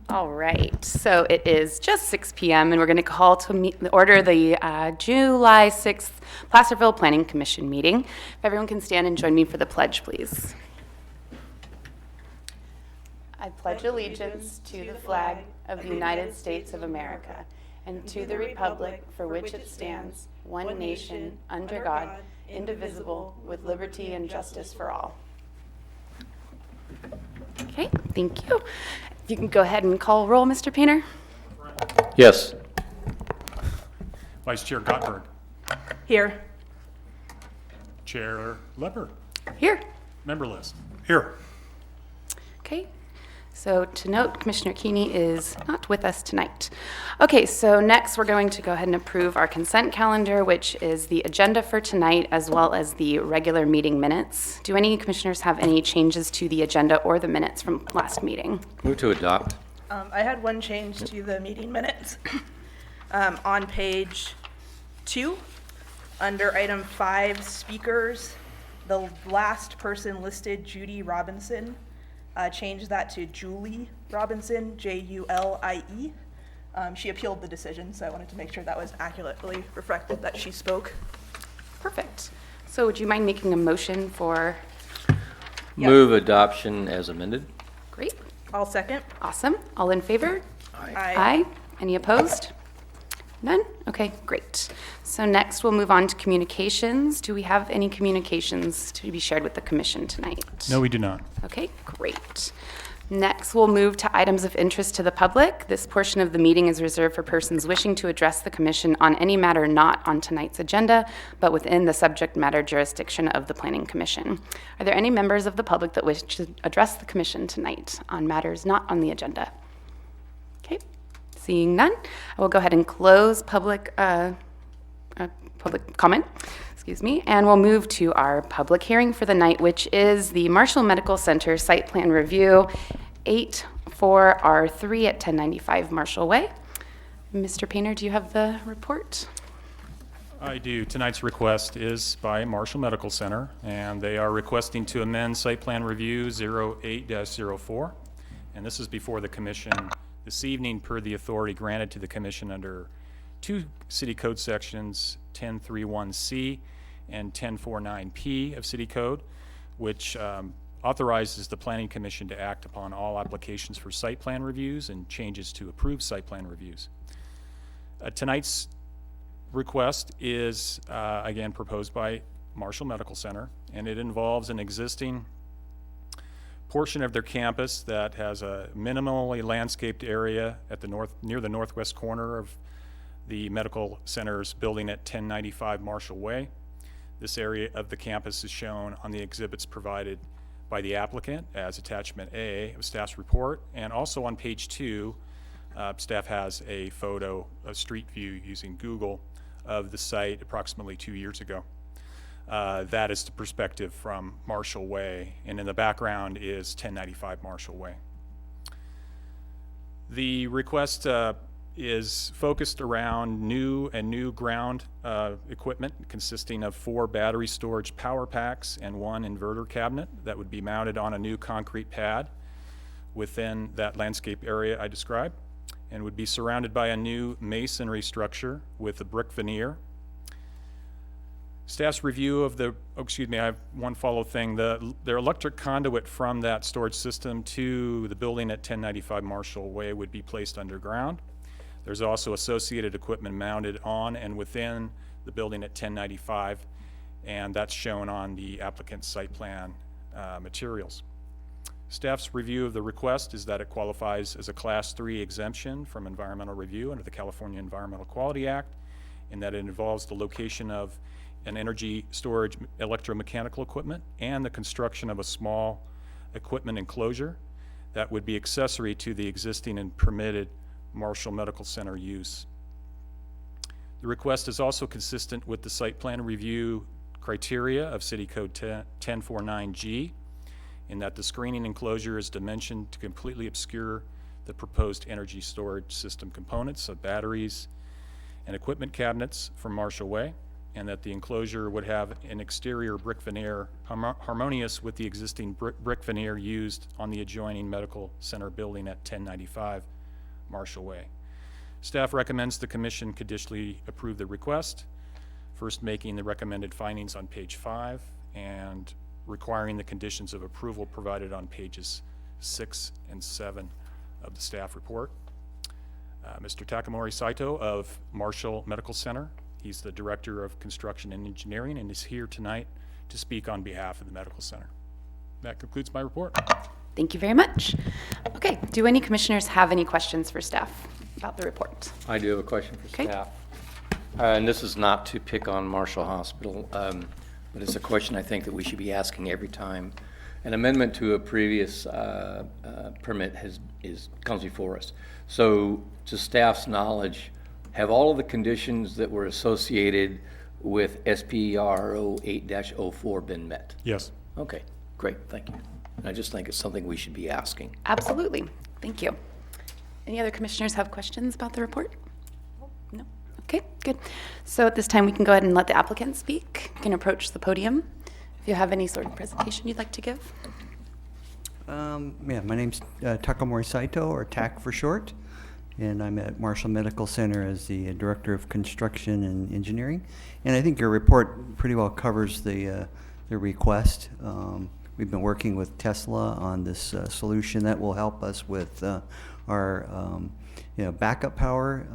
All right, so it is just 6 p.m. and we're going to call to order the July 6th Placerville Planning Commission meeting. If everyone can stand and join me for the pledge, please. I pledge allegiance to the flag of the United States of America and to the republic for which it stands, one nation, under God, indivisible, with liberty and justice for all. Okay, thank you. You can go ahead and call roll, Mr. Painter. Yes. Vice Chair Gottberg. Here. Chair Lepper. Here. Member list. Here. Okay. So to note, Commissioner Keeney is not with us tonight. Okay, so next we're going to go ahead and approve our consent calendar, which is the agenda for tonight as well as the regular meeting minutes. Do any commissioners have any changes to the agenda or the minutes from last meeting? Move to adopt. I had one change to the meeting minutes. On page 2, under item 5, speakers, the last person listed, Judy Robinson, changed that to Julie Robinson, Julie. She appealed the decision, so I wanted to make sure that was accurately reflected that she spoke. Perfect. So would you mind making a motion for? Yep. Move adoption as amended. Great. I'll second. Awesome. All in favor? Aye. Aye. Any opposed? None? Okay, great. So next we'll move on to communications. Do we have any communications to be shared with the commission tonight? No, we do not. Okay, great. Next, we'll move to items of interest to the public. This portion of the meeting is reserved for persons wishing to address the commission on any matter not on tonight's agenda, but within the subject matter jurisdiction of the Planning Commission. Are there any members of the public that wish to address the commission tonight on matters not on the agenda? Okay, seeing none, I will go ahead and close public comment. Excuse me, and we'll move to our public hearing for the night, which is the Marshall Medical Center Site Plan Review 84R3 at 1095 Marshall Way. Mr. Painter, do you have the report? I do. Tonight's request is by Marshall Medical Center, and they are requesting to amend Site Plan Review 08-04. And this is before the commission this evening per the authority granted to the commission under 2 city code sections, 1031C and 1049P of City Code, which authorizes the Planning Commission to act upon all applications for site plan reviews and changes to approved site plan reviews. Tonight's request is, again, proposed by Marshall Medical Center, and it involves an existing portion of their campus that has a minimally landscaped area at the near the northwest corner of the medical center's building at 1095 Marshall Way. This area of the campus is shown on the exhibits provided by the applicant as attachment A of staff's report, and also on page 2, staff has a photo, a street view using Google of the site approximately 2 years ago. That is the perspective from Marshall Way, and in the background is 1095 Marshall Way. The request is focused around new ground equipment consisting of 4 battery storage power packs and 1 inverter cabinet that would be mounted on a new concrete pad within that landscape area I described, and would be surrounded by a new masonry structure with a brick veneer. Staff's review of the, I have one follow thing. Their electric conduit from that storage system to the building at 1095 Marshall Way would be placed underground. There's also associated equipment mounted on and within the building at 1095, and that's shown on the applicant's site plan materials. Staff's review of the request is that it qualifies as a Class 3 exemption from environmental review under the California Environmental Quality Act, and that it involves the location of an energy storage electromechanical equipment and the construction of a small equipment enclosure that would be accessory to the existing and permitted Marshall Medical Center use. The request is also consistent with the site plan review criteria of City Code 1049G, in that the screening enclosure is dimensioned to completely obscure the proposed energy storage system components of batteries and equipment cabinets from Marshall Way, and that the enclosure would have an exterior brick veneer harmonious with the existing brick veneer used on the adjoining medical center building at 1095 Marshall Way. Staff recommends the commission conditionally approve the request, first making the recommended findings on page 5 and requiring the conditions of approval provided on pages 6 and 7 of the staff report. Mr. Takamori Saito of Marshall Medical Center, he's the Director of Construction and Engineering and is here tonight to speak on behalf of the medical center. That concludes my report. Thank you very much. Okay, do any commissioners have any questions for staff about the report? I do have a question for Okay. staff. And this is not to pick on Marshall Hospital, but it's a question I think that we should be asking every time an amendment to a previous permit comes before us. So to staff's knowledge, have all of the conditions that were associated with SPRO 8-04 been met? Yes. Okay, great, thank you. I just think it's something we should be asking. Absolutely. Thank you. Any other commissioners have questions about the report? No? Okay, good. So at this time, we can go ahead and let the applicant speak. You can approach the podium if you have any sort of presentation you'd like to give. Yeah, my name's Takamori Saito, or TAC for short, and I'm at Marshall Medical Center as the Director of Construction and Engineering. And I think your report pretty well covers the request. We've been working with Tesla on this solution that will help us with our backup power.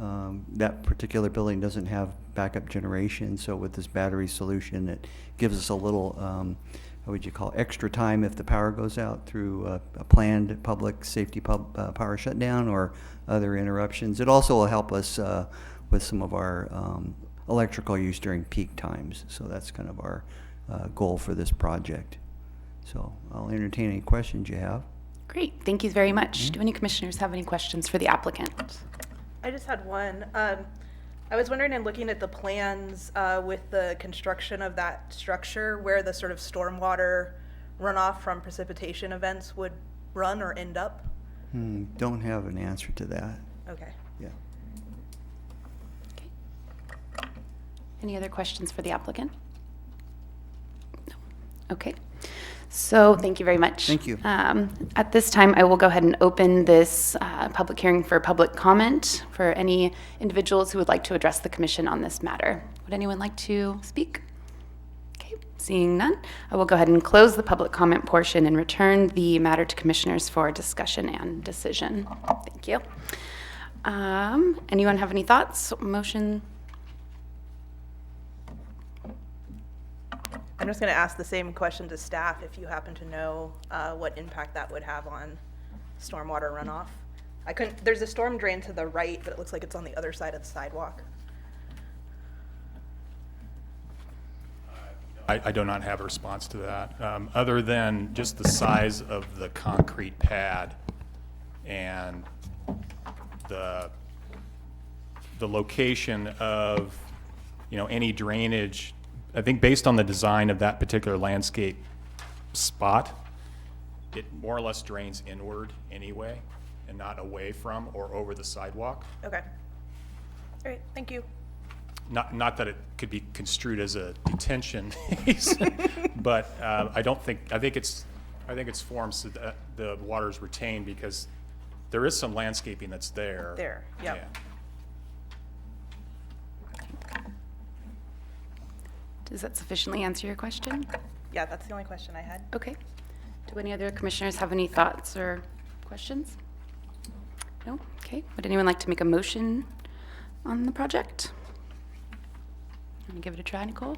That particular building doesn't have backup generation, so with this battery solution, it gives us a little what would you call extra time if the power goes out through a planned public safety power shutdown or other interruptions. It also will help us with some of our electrical use during peak times. So that's kind of our goal for this project. So I'll entertain any questions you have. Great, thank you very much. Do any commissioners have any questions for the applicant? I just had one. I was wondering, in looking at the plans with the construction of that structure, where the sort of stormwater runoff from precipitation events would run or end up? Don't have an answer to that. Okay. Yeah. Okay. Any other questions for the applicant? No. Okay. So thank you very much. Thank you. At this time, I will go ahead and open this public hearing for public comment for any individuals who would like to address the commission on this matter. Would anyone like to speak? Okay, seeing none, I will go ahead and close the public comment portion and return the matter to commissioners for discussion and decision. Thank you. Anyone have any thoughts, motion? I'm just going to ask the same question to staff, if you happen to know what impact that would have on stormwater runoff. There's a storm drain to the right, but it looks like it's on the other side of the sidewalk. I do not have a response to that, other than just the size of the concrete pad and the location of, any drainage. I think based on the design of that particular landscape spot, it more or less drains inward anyway and not away from or over the sidewalk. Okay. All right, thank you. Not that it could be construed as a detention basin, but I think it's formed so that the water is retained because there is some landscaping that's there. There, yep. Yeah. Does that sufficiently answer your question? Yeah, that's the only question I had. Okay. Do any other commissioners have any thoughts or questions? No? Okay. Would anyone like to make a motion on the project? Want to give it a try, Nicole?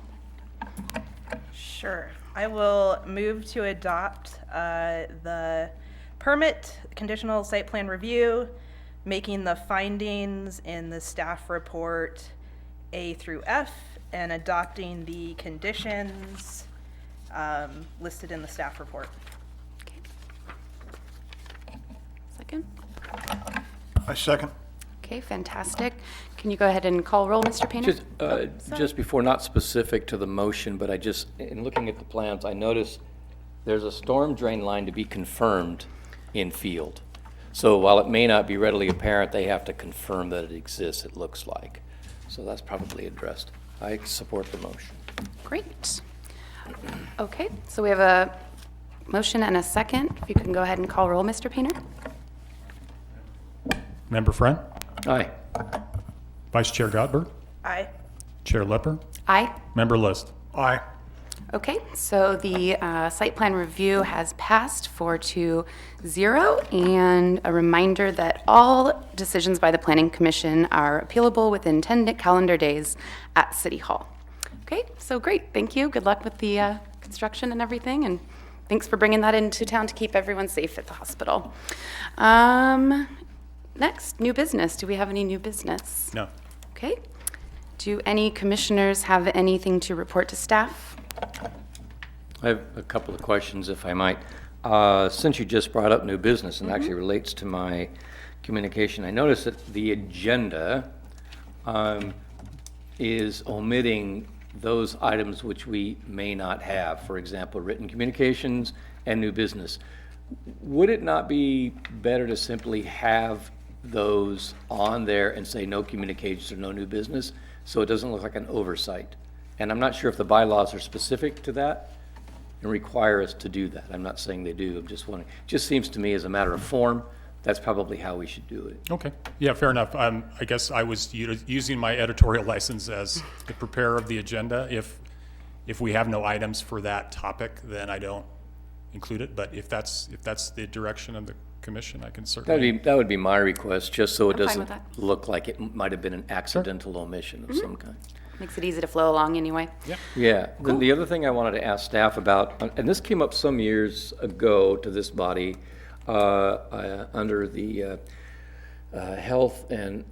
Sure. I will move to adopt the permit conditional site plan review, making the findings in the staff report A through F, and adopting the conditions listed in the staff report. Okay. Second? I second. Okay, fantastic. Can you go ahead and call roll, Mr. Painter? Just before, not specific to the motion, but in looking at the plans, I noticed there's a storm drain line to be confirmed in field. So while it may not be readily apparent, they have to confirm that it exists, it looks like. So that's probably addressed. I support the motion. Great. Okay, so we have a motion and a second. If you can go ahead and call roll, Mr. Painter? Member Friend, Aye. Vice Chair Gottberg, Aye. Chair Lepper, Aye. Member List. Aye. Okay, so the site plan review has passed 4-0, and a reminder that all decisions by the Planning Commission are appealable within 10 calendar days at City Hall. Okay, so great, thank you. Good luck with the construction and everything, and thanks for bringing that into town to keep everyone safe at the hospital. Next, new business. Do we have any new business? No. Okay. Do any commissioners have anything to report to staff? I have a couple of questions, if I might. Since you just brought up new business and actually relates to my communication, I noticed that the agenda is omitting those items which we may not have. For example, written communications and new business. Would it not be better to simply have those on there and say no communications or no new business, so it doesn't look like an oversight? And I'm not sure if the bylaws are specific to that and require us to do that. I'm not saying they do, I'm just wondering. It just seems to me as a matter of form, that's probably how we should do it. Okay, yeah, fair enough. I guess I was using my editorial license as the preparer of the agenda. If we have no items for that topic, then I don't include it. But if that's the direction of the commission, I can certainly. That would be my request, just so it I'm fine with doesn't that. look like it might have been an accidental omission of some kind. Makes it easy to flow along anyway. Yeah. Yeah, then the other thing I wanted to ask staff about, and this came up some years ago to this body, under the Housing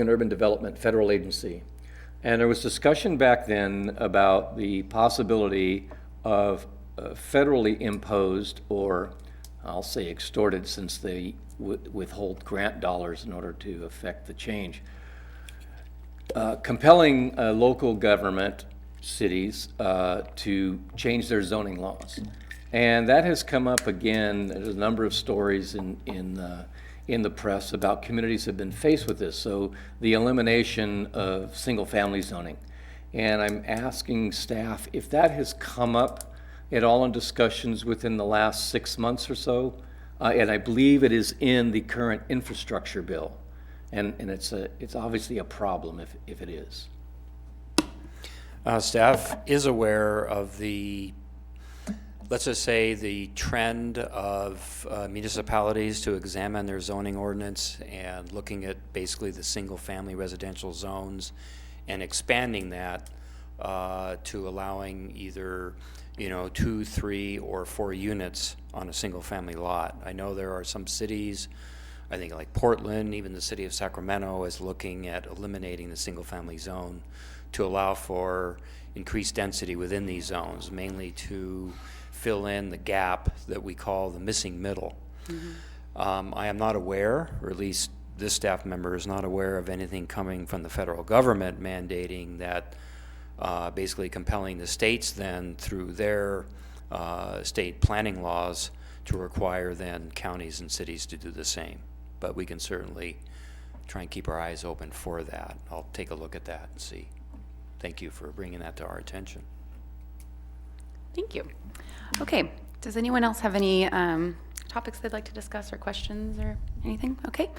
and Urban Development Federal Agency. And there was discussion back then about the possibility of federally imposed, or I'll say extorted, since they withhold grant dollars in order to affect the change, compelling local government, cities, to change their zoning laws. And that has come up again. There's a number of stories in the press about communities have been faced with this. So the elimination of single-family zoning. And I'm asking staff if that has come up at all in discussions within the last 6 months or so. And I believe it is in the current infrastructure bill. And it's obviously a problem if it is. Staff is aware of let's just say, the trend of municipalities to examine their zoning ordinance and looking at basically the single-family residential zones and expanding that to allowing either 2, 3, or 4 units on a single-family lot. I know there are some cities, I think like Portland, even the city of Sacramento is looking at eliminating the single-family zone to allow for increased density within these zones, mainly to fill in the gap that we call the missing middle. I am not aware, or at least this staff member is not aware of anything coming from the federal government mandating that, basically compelling the states then through their state planning laws to require then counties and cities to do the same. But we can certainly try and keep our eyes open for that. I'll take a look at that and see. Thank you for bringing that to our attention. Thank you. Okay, does anyone else have any topics they'd like to discuss or questions or anything? Okay,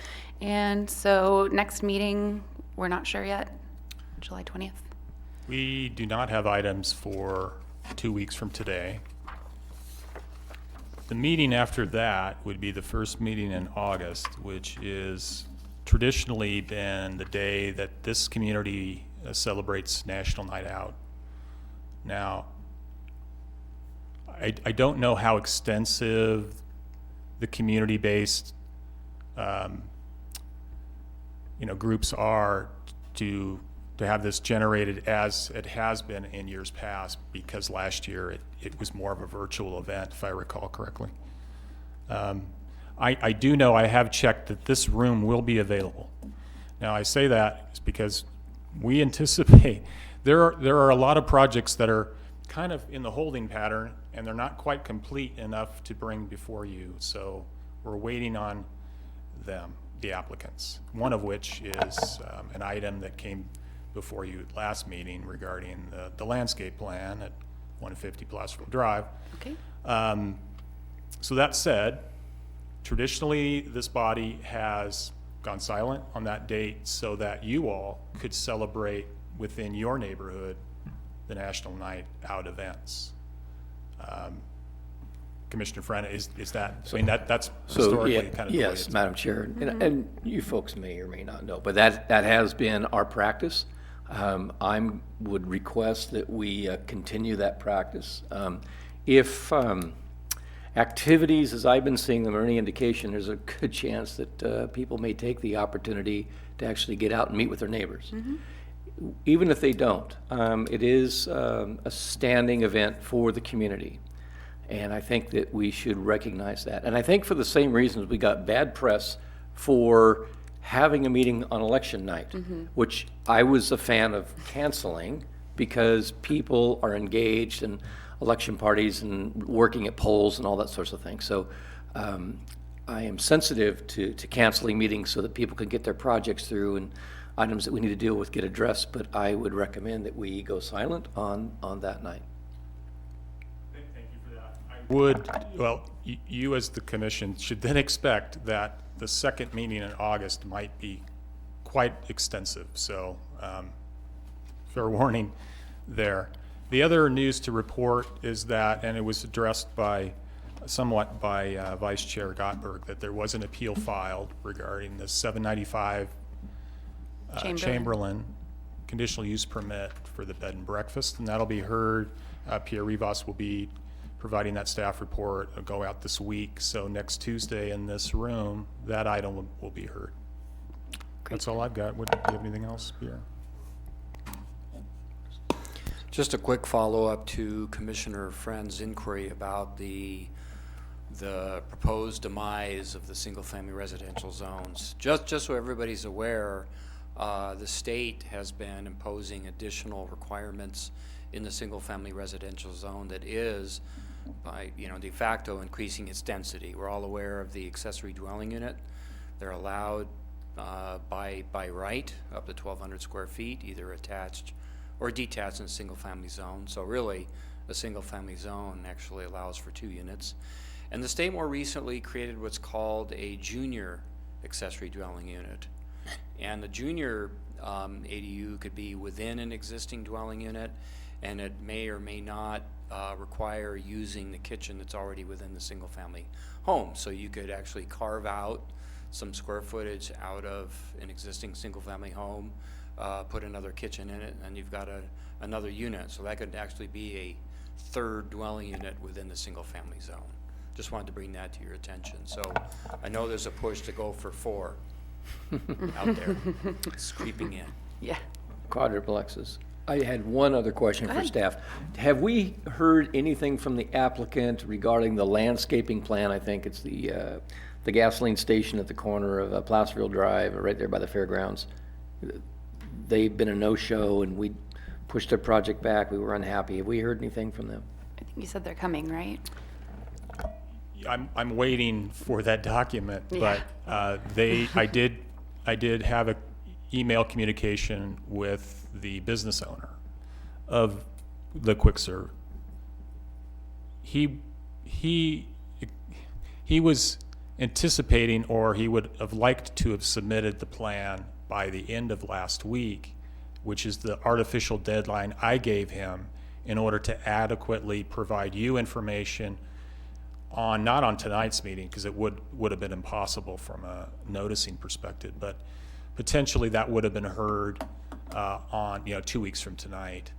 and so next meeting, we're not sure yet, July 20th? We do not have items for 2 weeks from today. The meeting after that would be the first meeting in August, which is traditionally been the day that this community celebrates National Night Out. Now, I don't know how extensive the community-based groups are to have this generated as it has been in years past, because last year it was more of a virtual event, if I recall correctly. I do know, I have checked that this room will be available. Now, I say that because we anticipate there are a lot of projects that are kind of in the holding pattern, and they're not quite complete enough to bring before you. So we're waiting on them, the applicants, one of which is an item that came before you at last meeting regarding the landscape plan at 150 Placerville Drive. Okay. So that said, Traditionally, this body has gone silent on that date so that you all could celebrate within your neighborhood the National Night Out events. Commissioner Frenna, is that, I mean, that's So, historically yeah, kind of the way yes, it's Madam Chair, and you folks may or may not know, but that has been our practice. I would request that we continue that practice. If activities, as I've been seeing them, are any indication, there's a good chance that people may take the opportunity to actually get out and meet with their neighbors. Even if they don't, it is a standing event for the community. And I think that we should recognize that. And I think for the same reasons we got bad press for having a meeting on election night, which I was a fan of canceling because people are engaged in election parties and working at polls and all that sorts of things. So I am sensitive to canceling meetings so that people can get their projects through and items that we need to deal with get addressed, but I would recommend that we go silent on that night. Thank you for that. I would, well, you as the commission should then expect that the second meeting in August might be quite extensive, so fair warning there. The other news to report is that, and it was addressed somewhat by Vice Chair Gottberg, that there was an appeal filed regarding the 795 Chamberlain conditional use permit for the bed and breakfast, and that'll be heard. Pierre Rivas will be providing that staff report. It'll go out this week, so next Tuesday in this room, that item will be heard. That's all I've got. Do you have anything else, Pierre? Just a quick follow-up to Commissioner Friend's inquiry about the proposed demise of the single-family residential zones. Just so everybody's aware, the state has been imposing additional requirements in the single-family residential zone that is, by de facto, increasing its density. We're all aware of the accessory dwelling unit. They're allowed by right up to 1,200 square feet, either attached or detached in a single-family zone. So really, a single-family zone actually allows for 2 units. And the state more recently created what's called a junior accessory dwelling unit. And the junior ADU could be within an existing dwelling unit, and it may or may not require using the kitchen that's already within the single-family home. So you could actually carve out some square footage out of an existing single-family home, put another kitchen in it, and you've got another unit. So that could actually be a third dwelling unit within the single-family zone. Just wanted to bring that to your attention. So I know there's a push to go for 4 out there. It's creeping in. Yeah. Quadruplexes. I had one other question for staff. Have we heard anything from the applicant regarding the landscaping plan? I think it's the gasoline station at the corner of Placerville Drive, right there by the fairgrounds. They've been a no-show, and we pushed their project back. We were unhappy. Have we heard anything from them? I think you said they're coming, right? I'm waiting for that document, Yeah. but I did have a email communication with the business owner of the quick serve. He was anticipating, or he would have liked to have submitted the plan by the end of last week, which is the artificial deadline I gave him in order to adequately provide you information on, not on tonight's meeting, because it would have been impossible from a noticing perspective, but potentially that would have been heard on 2 weeks from tonight.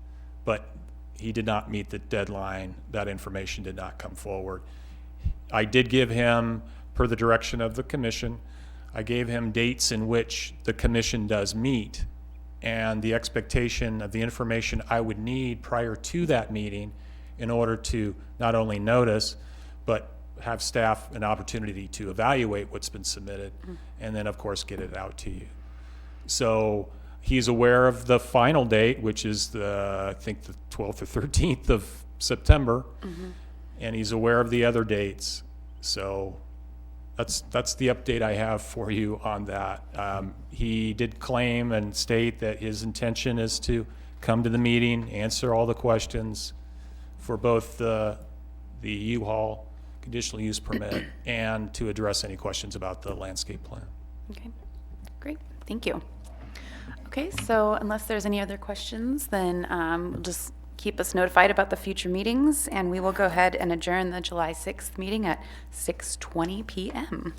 But he did not meet the deadline. That information did not come forward. I did give him, per the direction of the commission, I gave him dates in which the commission does meet, and the expectation of the information I would need prior to that meeting in order to not only notice, but have staff an opportunity to evaluate what's been submitted, and then of course get it out to you. So he's aware of the final date, which is I think the 12th or 13th of September, and he's aware of the other dates. So that's the update I have for you on that. He did claim and state that his intention is to come to the meeting, answer all the questions for both the U-Haul conditional use permit and to address any questions about the landscape plan. Okay, great, thank you. Okay, so unless there's any other questions, then we'll just keep us notified about the future meetings, and we will go ahead and adjourn the July 6th meeting at 6:20 PM.